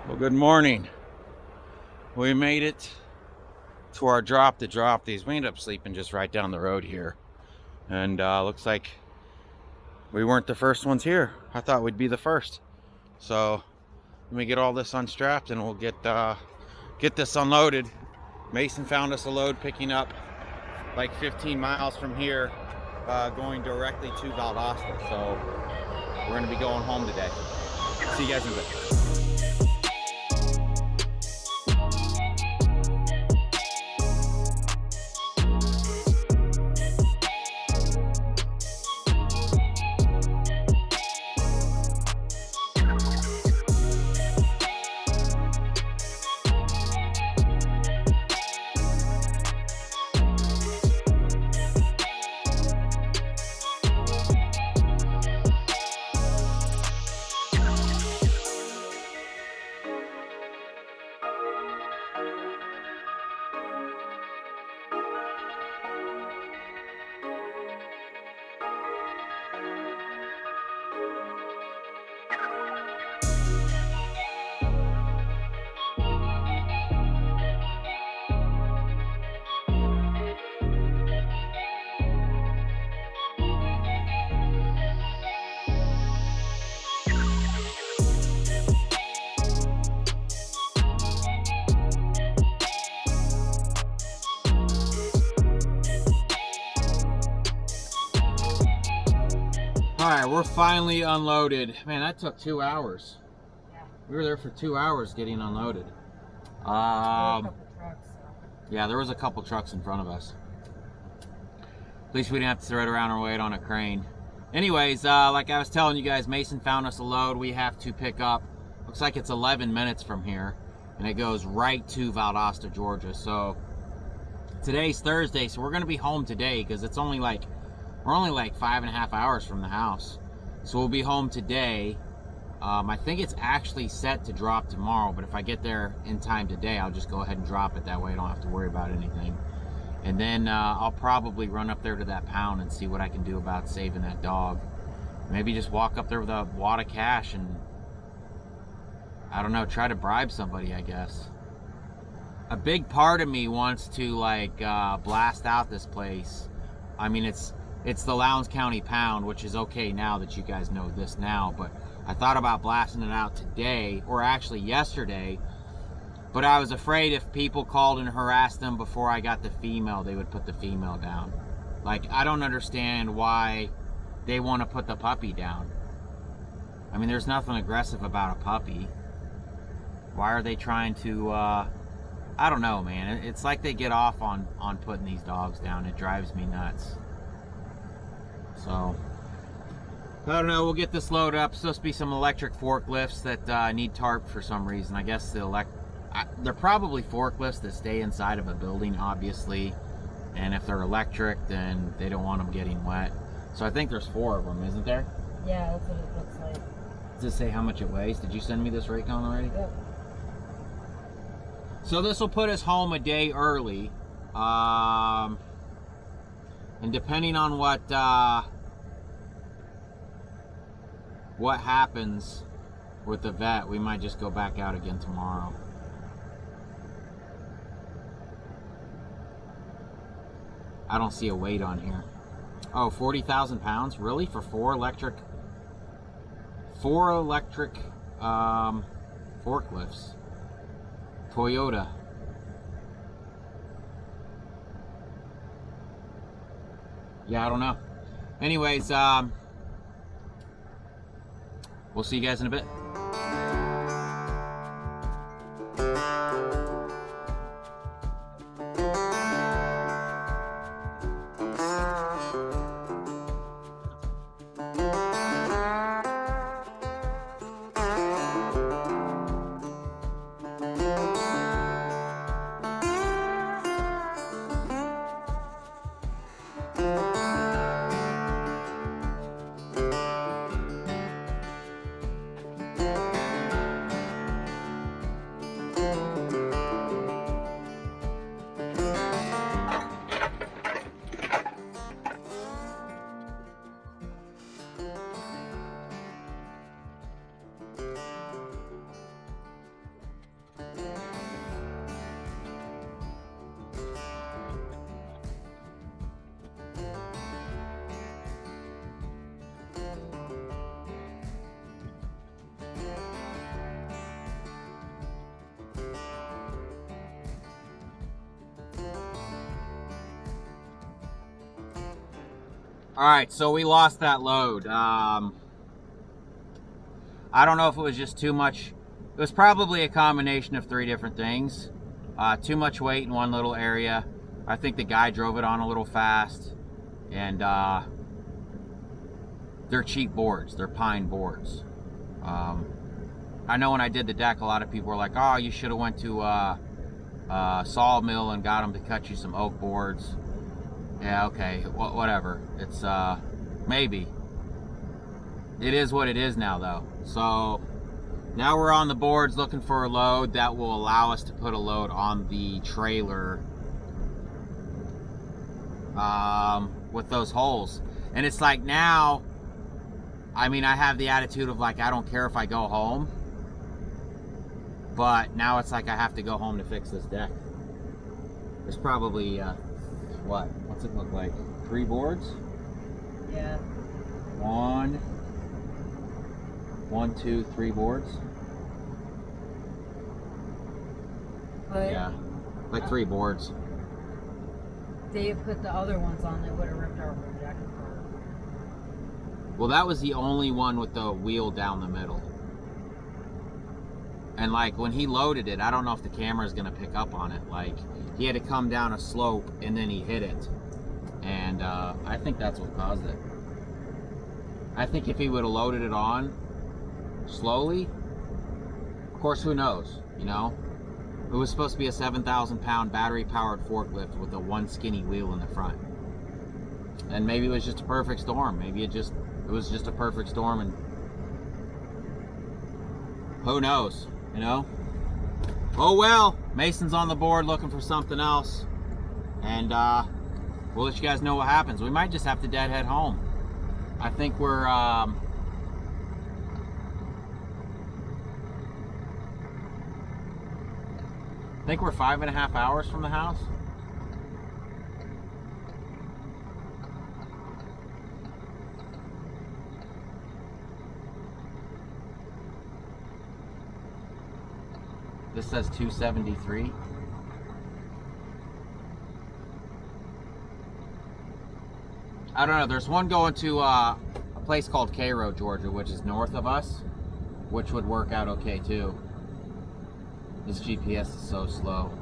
Well, good morning. We made it to our drop to drop these. We ended up sleeping just right down the road here. And looks like we weren't the first ones here. I thought we'd be the first. So let me get all this unstrapped and we'll get this unloaded. Mason found us a load picking up like 15 miles from here, going directly to Valdosta. So we're gonna be going home today. See you guys in a bit. Alright, we're finally unloaded. Man, that took 2 hours. Yeah. We were there for 2 hours getting unloaded. Yeah, there was a couple trucks in front of us. At least we didn't have to thread around or wait on a crane. Anyways, like I was telling you guys, Mason found us a load we have to pick up. Looks like it's 11 minutes from here, and it goes right to Valdosta, Georgia. So today's Thursday, so we're gonna be home today because it's only like we're only like 5.5 hours from the house. So we'll be home today. I think it's actually set to drop tomorrow, but if I get there in time today, I'll just go ahead and drop it. That way I don't have to worry about anything. And then I'll probably run up there to that pound and see what I can do about saving that dog. Maybe just walk up there with a wad of cash and, I don't know, try to bribe somebody, I guess. A big part of me wants to like blast out this place. I mean, it's the Lowndes County Pound, which is okay now that you guys know this now, but I thought about blasting it out today, or actually yesterday, but I was afraid if people called and harassed them before I got the female, they would put the female down. Like, I don't understand why they want to put the puppy down. I mean, there's nothing aggressive about a puppy. Why are they trying to, I don't know, man. It's like they get off on putting these dogs down. It drives me nuts. So, I don't know, we'll get this load up. It's supposed to be some electric forklifts that need tarp for some reason. I guess they're probably forklifts that stay inside of a building, obviously. And if they're electric, then they don't want them getting wet. So I think there's 4 of them, isn't there? Yeah, that's what it looks like. Does it say how much it weighs? Did you send me this Raycon already? Yep. So this will put us home a day early. And depending on what happens with the vet, we might just go back out again tomorrow. I don't see a weight on here. Oh, 40,000 pounds? Really? For 4 electric forklifts. Toyota. Yeah, I don't know. Anyways, we'll see you guys in a bit. All right, so we lost that load. I don't know if it was just too much. It was probably a combination of 3 different things. Too much weight in one little area. I think the guy drove it on a little fast. And they're cheap boards. They're pine boards. I know when I did the deck, a lot of people were like, oh, you should have went to a sawmill and got them to cut you some oak boards. Yeah, okay, whatever. It's, maybe. It is what it is now, though. So, now we're on the boards looking for a load that will allow us to put a load on the trailer with those holes. And it's like now, I mean, I have the attitude of like, I don't care if I go home. But now it's like I have to go home to fix this deck. There's probably, what's it look like? 3 boards? Yeah. 1, 2, 3 boards. But Yeah, like 3 boards. they put the other ones on that would have ripped our whole deck apart. Well, that was the only one with the wheel down the middle. And like when he loaded it, I don't know if the camera is gonna pick up on it. Like he had to come down a slope and then he hit it. And I think that's what caused it. I think if he would have loaded it on slowly, of course, who knows, you know? It was supposed to be a 7,000-pound battery-powered forklift with a 1 skinny wheel in the front. And maybe it was just a perfect storm. Maybe it was just a perfect storm, and who knows, you know? Oh well, Mason's on the board looking for something else, and we'll let you guys know what happens. We might just have to deadhead home. I think we're I think we're 5.5 hours from the house. This says 273. I don't know. There's one going to a place called Cairo, Georgia, which is north of us, which would work out okay too. This GPS is so slow.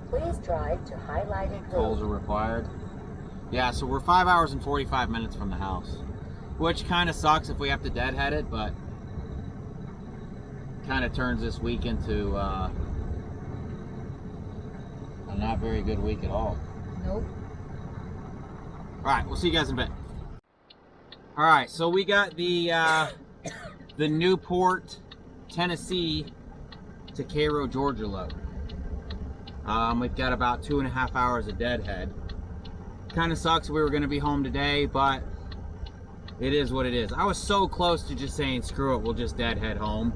Please drive to highlighted Tolls are road. required. Yeah, so we're 5 hours and 45 minutes from the house, which kind of sucks if we have to deadhead it, but kind of turns this week into a not very good week at all. Nope. All right, we'll see you guys in a bit. All right, so we got the Newport, Tennessee to Cairo, Georgia load. We've got about 2.5 hours of deadhead. Kind of sucks we were going to be home today, but it is what it is. I was so close to just saying, screw it, we'll just deadhead home.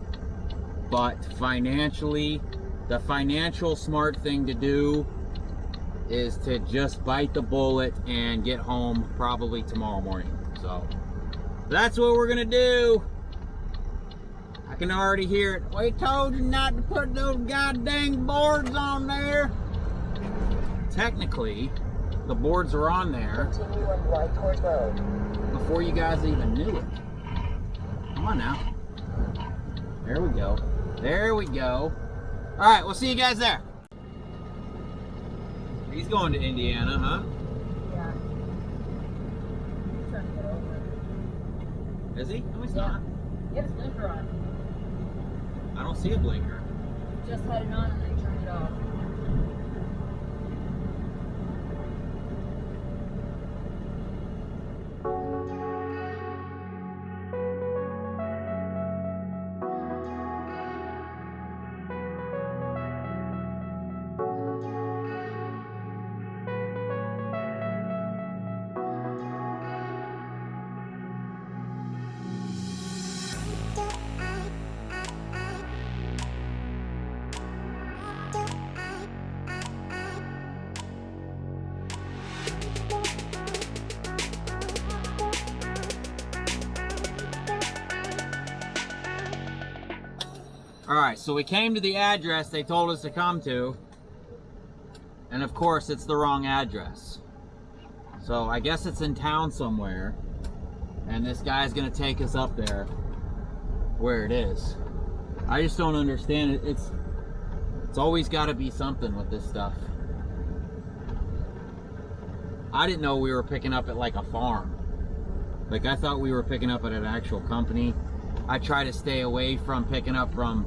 But financially, the financial smart thing to do is to just bite the bullet and get home probably tomorrow morning. So that's what we're gonna do. I can already hear it. We told you not to put those goddamn boards on there. Technically, the boards are on there Continue on Whitehorse Road. before you guys even knew it. Come on now. There we go. There we go. All right, we'll see you guys there. He's going to Indiana, huh? Yeah. I'm trying to get over it. Is he? No, he's Yeah. not. He had his blinker on. I don't see a blinker. Just had it on and then he turned it off. Alright, so we came to the address they told us to come to, and of course it's the wrong address. So I guess it's in town somewhere, and this guy's gonna take us up there where it is. I just don't understand it. It's always got to be something with this stuff. I didn't know we were picking up at like a farm. Like, I thought we were picking up at an actual company. I try to stay away from picking up from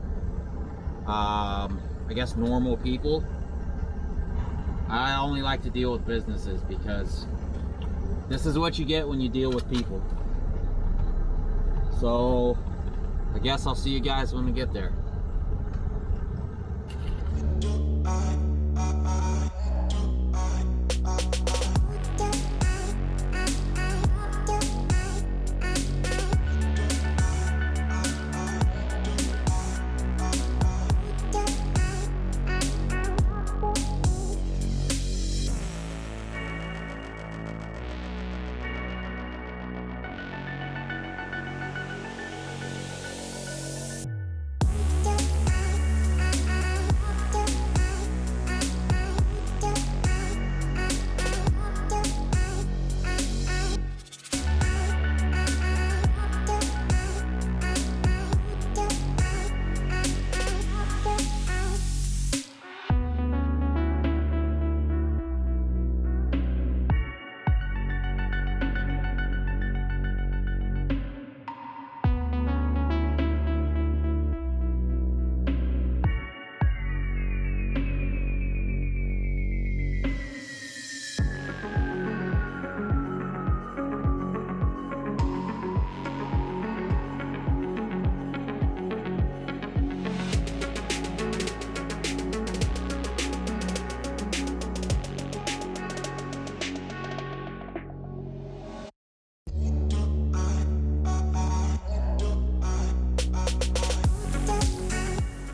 I guess normal people. I only like to deal with businesses because this is what you get when you deal with people. So I guess I'll see you guys when we get there.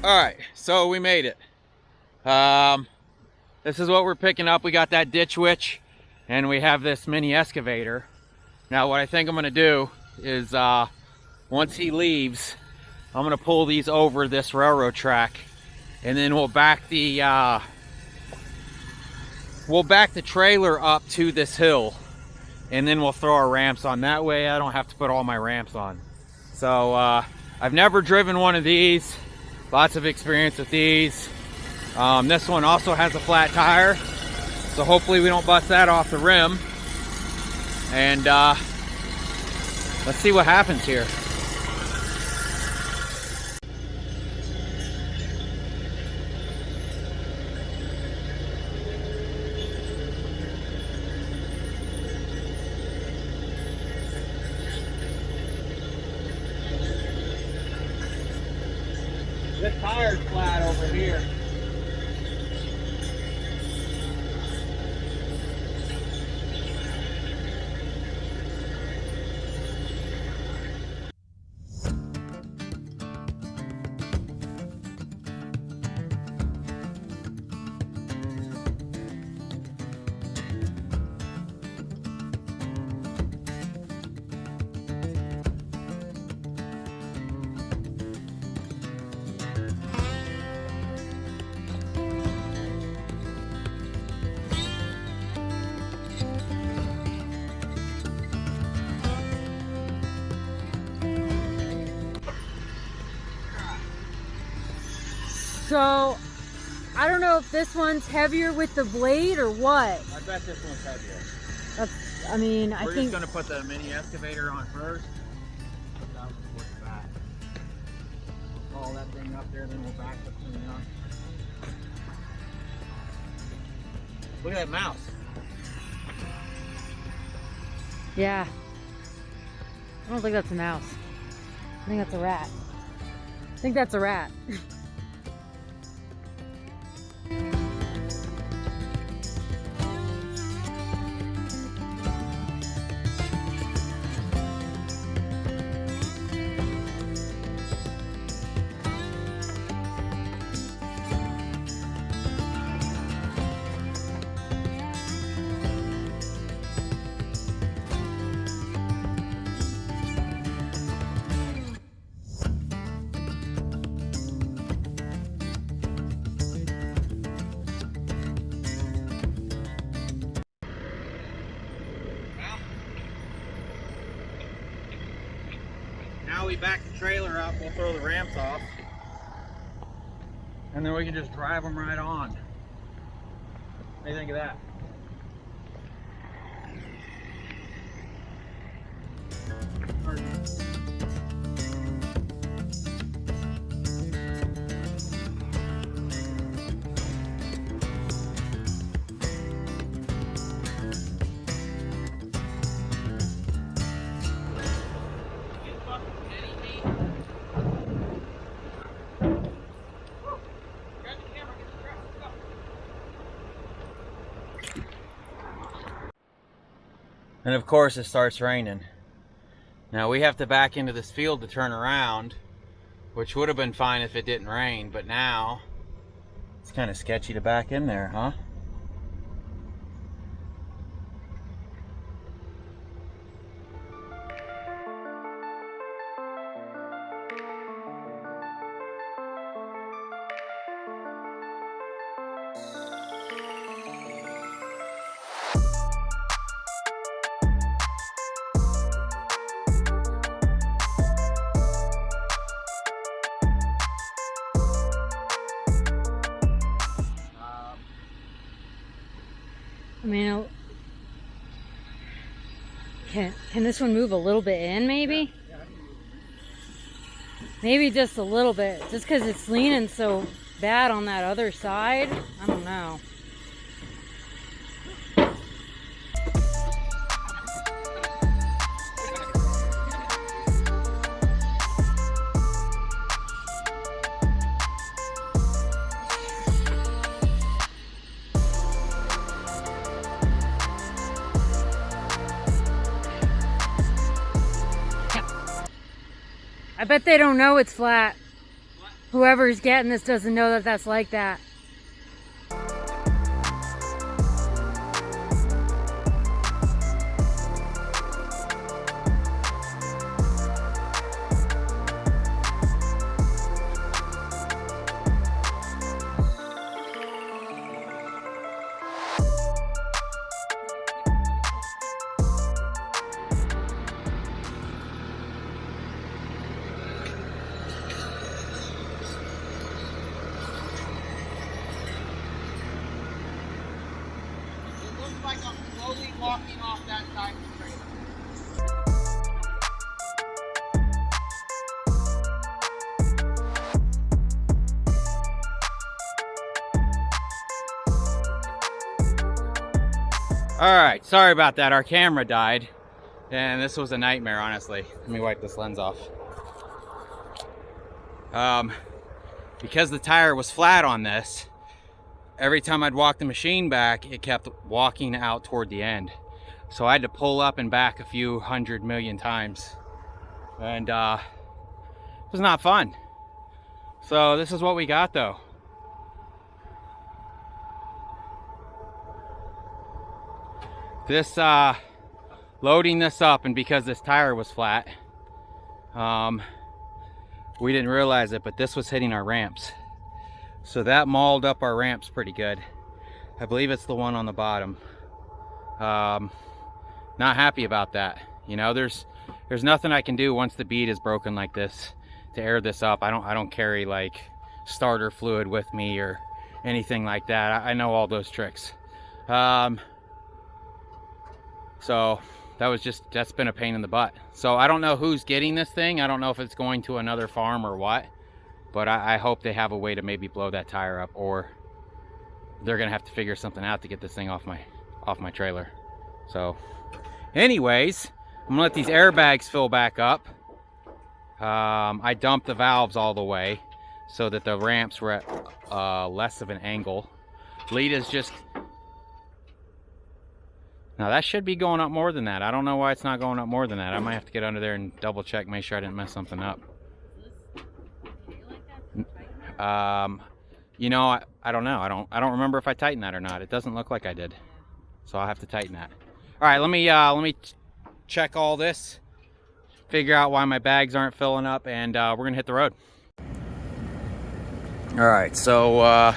All right, so we made it. This is what we're picking up. We got that ditch witch and we have this mini excavator. Now what I think I'm gonna do is once he leaves, I'm gonna pull these over this railroad track, and then we'll back the trailer up to this hill, and then we'll throw our ramps on. That way I don't have to put all my ramps on. So I've never driven one of these. Lots of experience with these. This one also has a flat tire, so hopefully we don't bust that off the rim. And let's see what happens here. This tire's flat over here. So, I don't know if this one's heavier with the blade or what. I bet this one's heavier. That's, I mean, I We're think... just gonna put the mini excavator on first. Put that one towards the back. We'll haul that thing up there, then we'll back the thing up. Look at that mouse. Yeah. I don't think that's a mouse. I think that's a rat. I think that's a rat. we back the trailer up, we'll throw the ramps off. And then we can just drive them right on. What do you think of that? And of course it starts raining. Now we have to back into this field to turn around, which would have been fine if it didn't rain, but now it's kind of sketchy to back in there, huh? I mean, can this one move a little bit in, maybe? Maybe just a little bit, just because it's leaning so bad on that other side. I don't know. I bet they don't know it's flat. Whoever's getting this doesn't know that that's like that. Like I'm slowly walking off that side of the trailer. Alright, sorry about that. Our camera died. And this was a nightmare, honestly. Let me wipe this lens off. Because the tire was flat on this, every time I'd walk the machine back, it kept walking out toward the end. So I had to pull up and back a few 100 million times. And it was not fun. So this is what we got though. This, loading this up, and because this tire was flat, we didn't realize it, but this was hitting our ramps. So that mauled up our ramps pretty good. I believe it's the one on the bottom. Not happy about that. You know, there's nothing I can do once the bead is broken like this to air this up. I don't carry like starter fluid with me or anything like that. I know all those tricks. So that's been a pain in the butt. So I don't know who's getting this thing. I don't know if it's going to another farm or what. But I hope they have a way to maybe blow that tire up, or they're gonna have to figure something out to get this thing off my trailer. So anyways, I'm gonna let these airbags fill back up. I dumped the valves all the way so that the ramps were at less of an angle. Lita's just, now that should be going up more than that. I don't know why it's not going up more than that. I might have to get under there and double check, make sure I didn't mess something up. You know, I don't know. I don't remember if I tightened that or not. It doesn't look like I did. So I'll have to tighten that. All right, let me check all this, figure out why my bags aren't filling up, and we're gonna hit the road. All right, so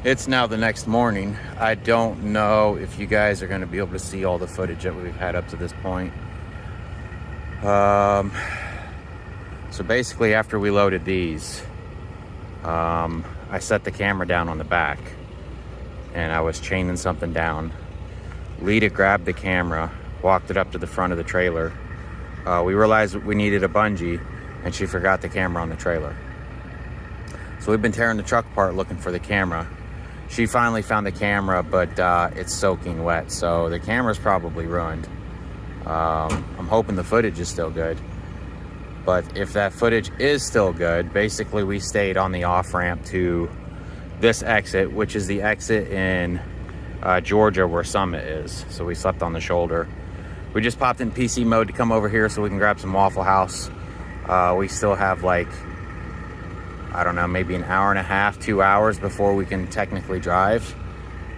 it's now the next morning. I don't know if you guys are gonna be able to see all the footage that we've had up to this point. So basically, after we loaded these, I set the camera down on the back and I was chaining something down. Lita grabbed the camera, walked it up to the front of the trailer. We realized we needed a bungee and she forgot the camera on the trailer. So we've been tearing the truck apart looking for the camera. She finally found the camera, but it's soaking wet, so the camera's probably ruined. I'm hoping the footage is still good. But if that footage is still good, basically we stayed on the off-ramp to this exit, which is the exit in Georgia where Summit is. So we slept on the shoulder. We just popped in PC mode to come over here so we can grab some Waffle House. We still have like, I don't know, maybe an hour and a half, 2 hours before we can technically drive.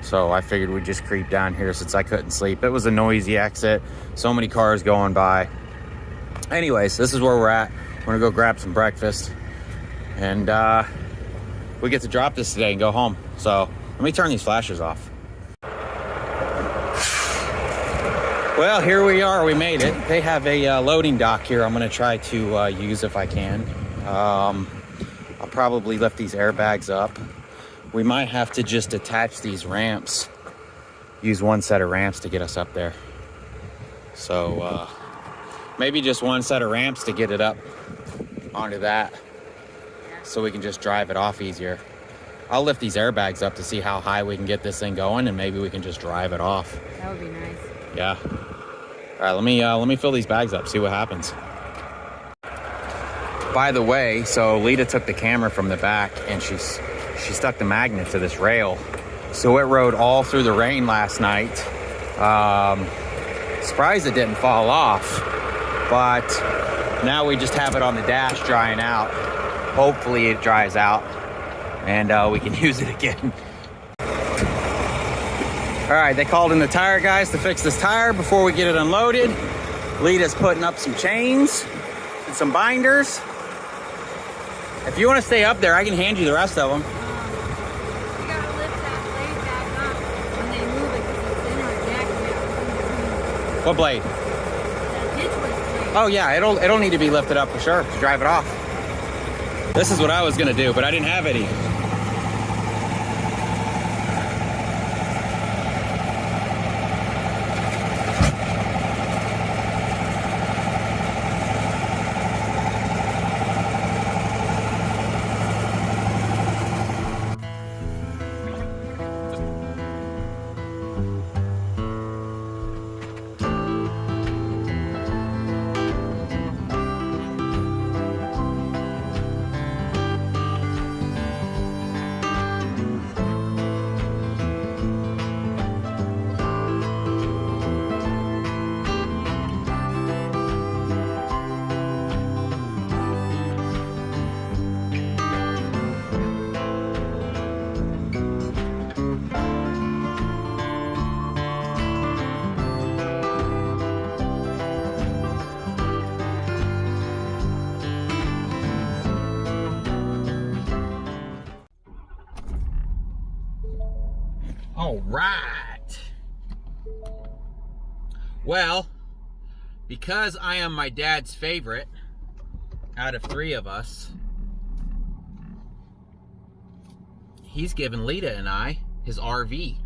So I figured we'd just creep down here since I couldn't sleep. It was a noisy exit, so many cars going by. Anyways, this is where we're at. We're gonna go grab some breakfast and we get to drop this today and go home. So let me turn these flashers off. Well, here we are, we made it. They have a loading dock here I'm gonna try to use if I can. I'll probably lift these airbags up. We might have to just attach these ramps, use one set of ramps to get us up there. So maybe just one set of ramps to get it up onto that so we can just drive it off easier. I'll lift these airbags up to see how high we can get this thing going and maybe we can just drive it off. That would be nice. Yeah. All right, let me fill these bags up, see what happens. By the way, so Lita took the camera from the back and she stuck the magnet to this rail. So it rode all through the rain last night. Surprised it didn't fall off, but now we just have it on the dash drying out. Hopefully it dries out and we can use it again. All right, they called in the tire guys to fix this tire before we get it unloaded. Lita's putting up some chains and some binders. If you want to stay up there, I can hand you the rest of them. You gotta lift that blade back up when they move it because it's in our jack now. What blade? That ditch was blade. Oh yeah, it'll need to be lifted up for sure to drive it off. This is what I was gonna do, but I didn't have any. All right. Well, because I am my dad's favorite out of 3 of us, he's given Lita and I his RV.